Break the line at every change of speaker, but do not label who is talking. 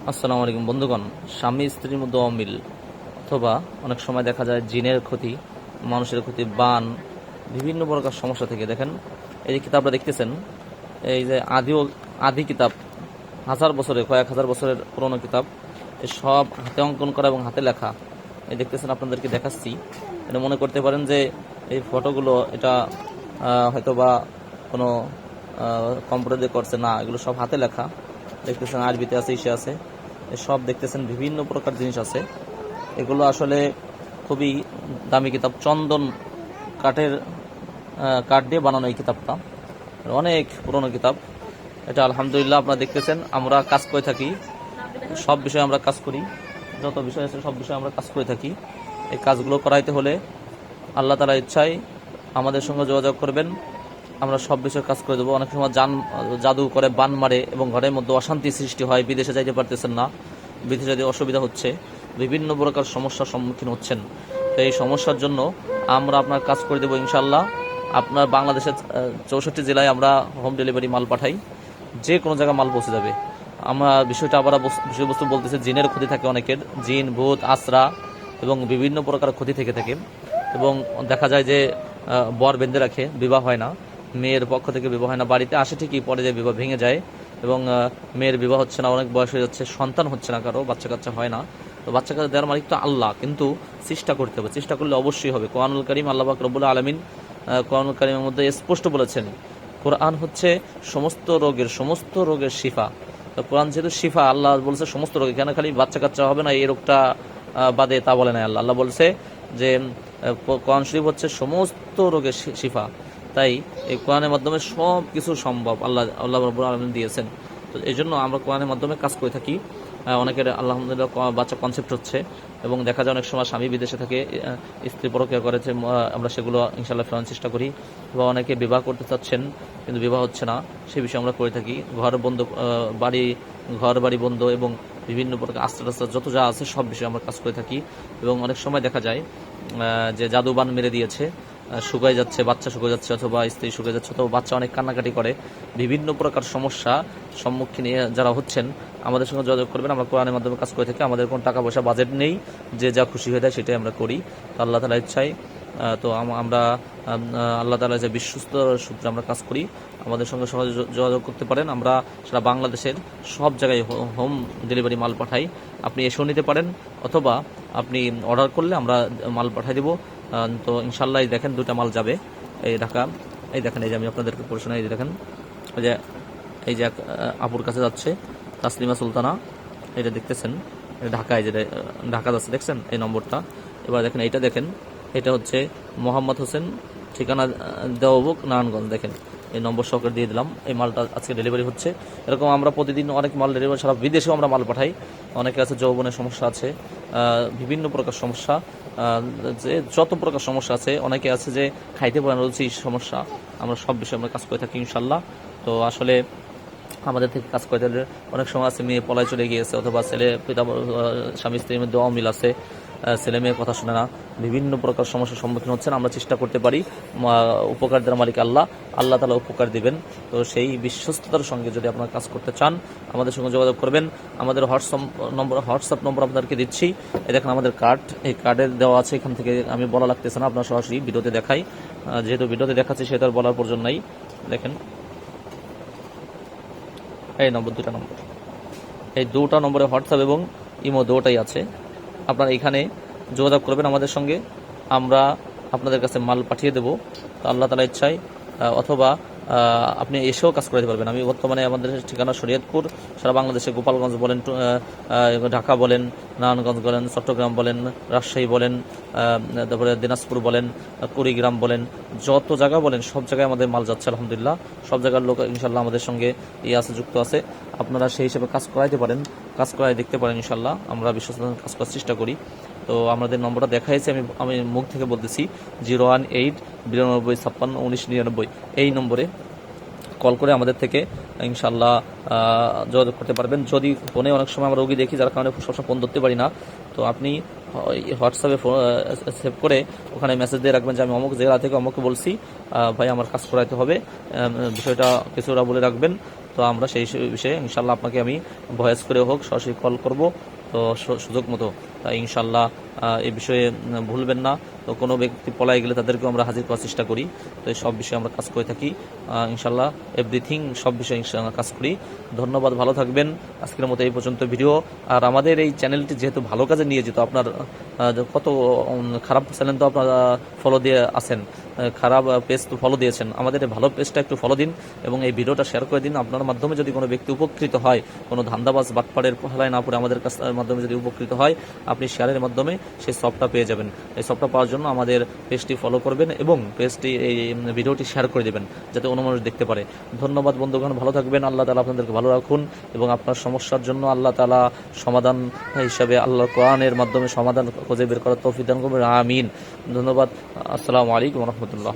আসসালামু আলাইকুম বন্ধুগণ। স্বামী স্ত্রীর মধ্যে অমিল অথবা অনেক সময় দেখা যায় জিনের ক্ষতি, মানুষের ক্ষতি, বান, বিভিন্ন প্রকার সমস্যা থেকে দেখেন এই যে কিতাবটা দেখতেছেন, এই যে আদি কিতাব, হাজার বছরের, কয়েক হাজার বছরের পুরনো কিতাব, এই সব হাতে অঙ্কন করা এবং হাতে লেখা। এই দেখতেছেন, আপনাদেরকে দেখাচ্ছি। এটা মনে করতে পারেন যে এই ফটোগুলো এটা হয়তোবা কোনো কম্পিউটার দিয়ে করছে না, এগুলো সব হাতে লেখা। দেখতেছেন আরবিতে আছে, ইসে আছে, সব দেখতেছেন বিভিন্ন প্রকার জিনিস আছে। এগুলো আসলে খুবই দামি কিতাব, চন্দন কাঠের কাঠ দিয়ে বানানো এই কিতাবটা, অনেক পুরনো কিতাব এটা। আলহামদুলিল্লাহ, আপনারা দেখতেছেন আমরা কাজ করে থাকি, সব বিষয়ে আমরা কাজ করি, যত বিষয় আছে সব বিষয়ে আমরা কাজ করে থাকি। এই কাজগুলো করাইতে হলে আল্লাহ তাআলার ইচ্ছায় আমাদের সঙ্গে যোগাযোগ করবেন, আমরা সব বিষয়ে কাজ করে দেবো। অনেক সময় জাদু করে, বান মারে এবং ঘরের মধ্যে অশান্তি সৃষ্টি হয়, বিদেশে যাইতে পারতেছেন না, বিদেশে যেতে অসুবিধা হচ্ছে, বিভিন্ন প্রকার সমস্যার সম্মুখীন হচ্ছেন। তো এই সমস্যার জন্য আমরা আপনার কাজ করে দেবো ইনশাল্লাহ। আপনার বাংলাদেশের 64 জেলায় আমরা হোম ডেলিভারি মাল পাঠাই, যে কোনো জায়গায় মাল পৌঁছে যাবে। আমরা বিষয়টা আবার বিষয়বস্তু বলতেছে, জিনের ক্ষতি থাকে অনেকের, জিন, ভূত, আশ্রা এবং বিভিন্ন প্রকার ক্ষতি থেকে থাকে। এবং দেখা যায় যে বর বেঁধে রাখে, বিবাহ হয় না, মেয়ের পক্ষ থেকে বিবাহ হয় না, বাড়িতে আসে ঠিকই, পরে যে বিবাহ ভেঙে যায় এবং মেয়ের বিবাহ হচ্ছে না, অনেক বয়স হয়ে যাচ্ছে, সন্তান হচ্ছে না, কারো বাচ্চা কাচ্চা হয় না। তো বাচ্চা কাচ্চা দেওয়ার মালিক তো আল্লাহ, কিন্তু চেষ্টা করতে হবে, চেষ্টা করলে অবশ্যই হবে। কোরআনুল কারীম, আল্লাহ পাক রব্বুল আলামিন কোরআনুল কারীমের মধ্যে স্পষ্ট বলেছেন, কোরআন হচ্ছে সমস্ত রোগের শিফা। তো কোরআন যেহেতু শিফা, আল্লাহ বলছে সমস্ত রোগে, কেন খালি বাচ্চা কাচ্চা হবে না এই রোগটা বাদে তা বলে না আল্লাহ। আল্লাহ বলছে যে কোরআন শরীফ হচ্ছে সমস্ত রোগের শিফা। তাই এই কোরআনের মাধ্যমে সব কিছু সম্ভব, আল্লাহ রাব্বুল আলামিন দিয়েছেন। তো এই জন্য আমরা কোরআনের মাধ্যমে কাজ করে থাকি। অনেকের আলহামদুলিল্লাহ বাচ্চা কনসেপ্ট হচ্ছে, এবং দেখা যায় অনেক সময় স্বামী বিদেশে থাকে, স্ত্রী পরকীয়া করেছে, আমরা সেগুলো ইনশাল্লাহ ফেরানোর চেষ্টা করি। বা অনেকে বিবাহ করতে চাচ্ছেন কিন্তু বিবাহ হচ্ছে না, সে বিষয়ে আমরা করে থাকি। ঘর বাড়ি বন্ধ এবং বিভিন্ন প্রকার আস্তে যত যা আছে সব বিষয়ে আমরা কাজ করে থাকি। এবং অনেক সময় দেখা যায় যে জাদুবান মেরে দিয়েছে, শুকায় যাচ্ছে, বাচ্চা শুকিয়ে যাচ্ছে, অথবা স্ত্রী শুকিয়ে যাচ্ছে, অথবা বাচ্চা অনেক কান্নাকাটি করে, বিভিন্ন প্রকার সমস্যা সম্মুখীন যারা হচ্ছেন আমাদের সঙ্গে যোগাযোগ করবেন। আমরা কোরআনের মাধ্যমে কাজ করে থাকি, আমাদের কোনো টাকা পয়সা বাজেট নেই, যে যা খুশি হয়ে যায় সেটাই আমরা করি। তো আল্লাহ তাআলার ইচ্ছায় তো আমরা আল্লাহ তাআলার যে বিশ্বস্ত সূত্রে আমরা কাজ করি। আমাদের সঙ্গে সহজে যোগাযোগ করতে পারেন। আমরা সারা বাংলাদেশের সব জায়গায় হোম ডেলিভারি মাল পাঠাই, আপনি এসেও নিতে পারেন, অথবা আপনি অর্ডার করলে আমরা মাল পাঠিয়ে দেবো। তো ইনশাল্লাহ দেখেন দুটা মাল যাবে এই ঢাকা। এই দেখেন, এই যে আমি আপনাদেরকে পড়াশোনা, এই যে দেখেন, এই যে আপুর কাছে যাচ্ছে, তাসলিমা সুলতানা, এটা দেখতেছেন, ঢাকায় যে ঢাকা যাচ্ছে, দেখছেন এই নম্বরটা। এবার দেখেন এইটা, দেখেন এটা হচ্ছে মোহাম্মদ হোসেন, ঠিকানা দেওয়াবুক, নারায়ণগঞ্জ। দেখেন এই নম্বর সহকারে দিয়ে দিলাম, এই মালটা আজকে ডেলিভারি হচ্ছে। এরকম আমরা প্রতিদিন অনেক মাল ডেলিভারি, সারা বিদেশেও আমরা মাল পাঠাই। অনেকে আছে যৌবনের সমস্যা আছে, বিভিন্ন প্রকার সমস্যা, যে যত প্রকার সমস্যা আছে, অনেকে আছে যে খাইতে পারে না, রুচি সমস্যা, আমরা সব বিষয়ে আমরা কাজ করে থাকি ইনশাল্লাহ। তো আসলে আমাদের থেকে কাজ করতে হলে অনেক সময় আছে মেয়ে পলায় চলে গিয়েছে, অথবা স্বামী স্ত্রীর মধ্যে অমিল আছে, ছেলে মেয়ের কথা শুনে না, বিভিন্ন প্রকার সমস্যার সম্মুখীন হচ্ছেন। আমরা চেষ্টা করতে পারি, উপকার দেওয়ার মালিক আল্লাহ তাআলা উপকার দিবেন। তো সেই বিশ্বস্ততার সঙ্গে যদি আপনারা কাজ করতে চান, আমাদের সঙ্গে যোগাযোগ করবেন। আমাদের হোয়াটসঅ্যাপ নম্বর আপনাদেরকে দিচ্ছি। এই দেখেন আমাদের কার্ড, এই কার্ডে দেওয়া আছে, এখান থেকে আমি বলা লাগতেছে না, আপনার সরাসরি ভিডিওতে দেখাই, যেহেতু ভিডিওতে দেখাচ্ছি সেটা আর বলার প্রয়োজন নাই। দেখেন এই দুটা নম্বর, এই দুটা নম্বরে হোয়াটসঅ্যাপ এবং ইমো দুটাই আছে। আপনারা এখানে যোগাযোগ করবেন আমাদের সঙ্গে, আমরা আপনাদের কাছে মাল পাঠিয়ে দেব। তো আল্লাহ তাআলার ইচ্ছায়, অথবা আপনি এসেও কাজ করতে পারবেন। আমি বর্তমানে আমাদের ঠিকানা শরীয়তপুর, সারা বাংলাদেশে গোপালগঞ্জ বলেন, ঢাকা বলেন, নারায়ণগঞ্জ বলেন, চট্টগ্রাম বলেন, রাজশাহী বলেন, তারপরে দিনাজপুর বলেন, কুড়িগ্রাম বলেন, যত জায়গা বলেন সব জায়গায় আমাদের মাল যাচ্ছে আলহামদুলিল্লাহ। সব জায়গার লোক ইনশাল্লাহ আমাদের সঙ্গে যুক্ত আছে। আপনারা সেই হিসেবে কাজ করাইতে পারেন, কাজ করাই দেখতে পারেন ইনশাল্লাহ। আমরা বিশ্বস্ত কাজ করার চেষ্টা করি। তো আমাদের নম্বরটা দেখাইছে, আমি মুখ থেকে বলতেছি, 018 92 56 19 99। এই নম্বরে কল করে আমাদের থেকে ইনশাল্লাহ যোগাযোগ করতে পারবেন। যদি ফোনে অনেক সময় আমরা রোগী দেখি, যার কারণে সবসময় ফোন ধরতে পারি না, তো আপনি হোয়াটসঅ্যাপে সেভ করে ওখানে মেসেজ দিয়ে রাখবেন যে আমি অমুক জেলা থেকে অমুককে বলছি, ভাই আমার কাজ করাইতে হবে, বিষয়টা কিছুটা বলে রাখবেন। তো আমরা সেই বিষয়ে ইনশাল্লাহ আপনাকে আমি ভয়েস করে হোক সরাসরি কল করব, তো সুযোগ মতো। তাই ইনশাল্লাহ এই বিষয়ে ভুলবেন না। তো কোনো ব্যক্তি পলাই গেলে তাদেরকেও আমরা হাজির করার চেষ্টা করি। তো এই সব বিষয়ে আমরা কাজ করে থাকি ইনশাল্লাহ, এভরিথিং সব বিষয়ে ইনশাল্লাহ কাজ করি। ধন্যবাদ, ভালো থাকবেন। আজকের মতো এই পর্যন্ত ভিডিও। আর আমাদের এই চ্যানেলটি যেহেতু ভালো কাজে নিয়ে যেত, আপনার কত খারাপ চ্যানেল তো আপনারা ফলো দিয়ে আছেন, খারাপ পেজ তো ফলো দিয়েছেন, আমাদের এই ভালো পেজটা একটু ফলো দিন এবং এই ভিডিওটা শেয়ার করে দিন। আপনার মাধ্যমে যদি কোনো ব্যক্তি উপকৃত হয়, কোনো ধান্দাবাজ বাটপাড়ের ফলায় না পড়ে আমাদের মাধ্যমে যদি উপকৃত হয়, আপনি শেয়ারের মাধ্যমে সেই সফটটা পেয়ে যাবেন। এই সফটটা পাওয়ার জন্য আমাদের পেজটি ফলো করবেন এবং পেজটি এই ভিডিওটি শেয়ার করে দেবেন যাতে অন্য মানুষ দেখতে পারে। ধন্যবাদ বন্ধুগণ, ভালো থাকবেন। আল্লাহ তাআলা আপনাদেরকে ভালো রাখুন এবং আপনার সমস্যার জন্য আল্লাহ তাআলা সমাধান হিসাবে আল্লাহ কোরআনের মাধ্যমে সমাধান খুঁজে বের করার তৌফিক দান করবেন। আমিন। ধন্যবাদ। আসসালামু আলাইকুম ওয়া রাহমাতুল্লাহ।